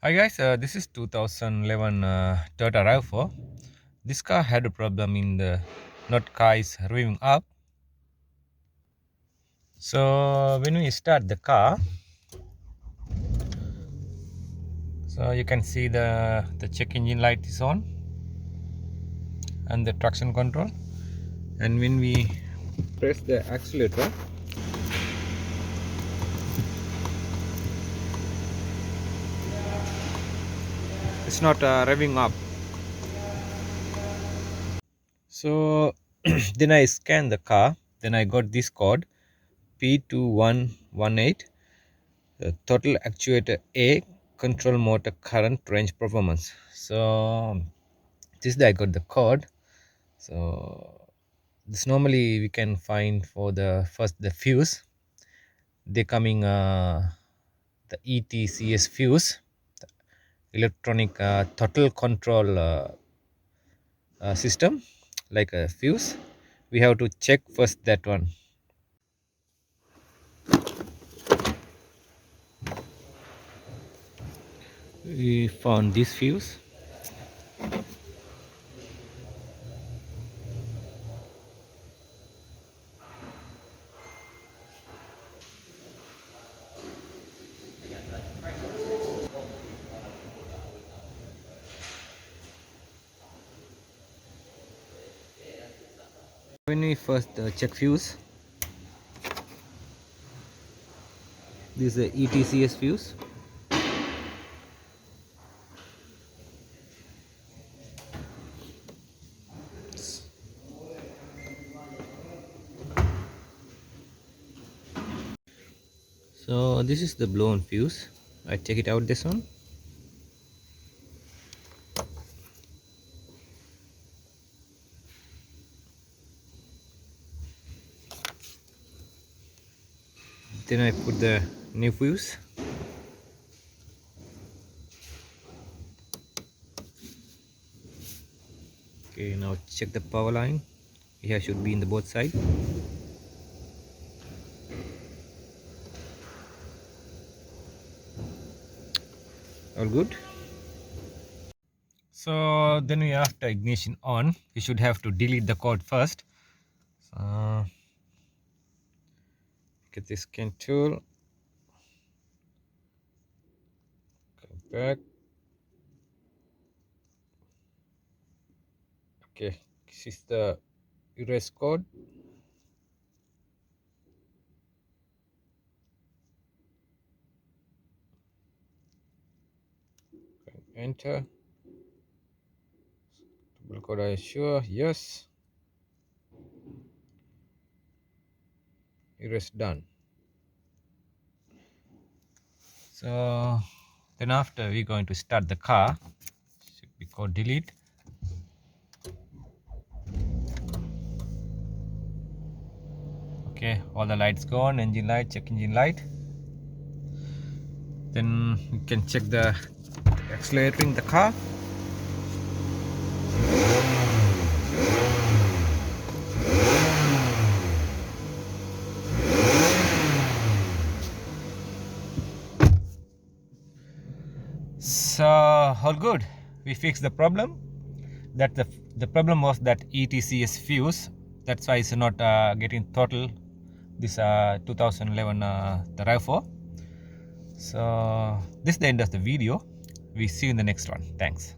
Hi guys, this is 2011 Toyota RAV4. This car had a problem in the not car is revving up. So when we start the car, so you can see the check engine light is on and the traction control. And when we press the accelerator, it's not revving up. So then I scanned the car. Then I got this code P2118 Throttle Actuator A control motor current range performance. So this I got the code. So this normally we can find for the first the fuse. They coming the ETCS fuse, the electronic throttle control system, like a fuse. We have to check first that one. We found this fuse. When we first check fuse, this is the ETCS fuse. So this is the blown fuse. I take it out this one. Then I put the new fuse. Okay, now check the power line. Here should be in the both side. All good. So then we after ignition on, we should have to delete the code first. So get this scan tool. Go back. Okay, this is the erase code. Enter. Double code I sure, yes. Erase done. So then after we're going to start the car. Should be called delete. Okay, all the lights gone, engine light, check engine light. Then you can check the accelerating the car. So all good. We fixed the problem. That the problem was that ETCS fuse. That's why it's not getting throttle. This 2011 the RAV4. So this is the end of the video. We see you in the next one. Thanks.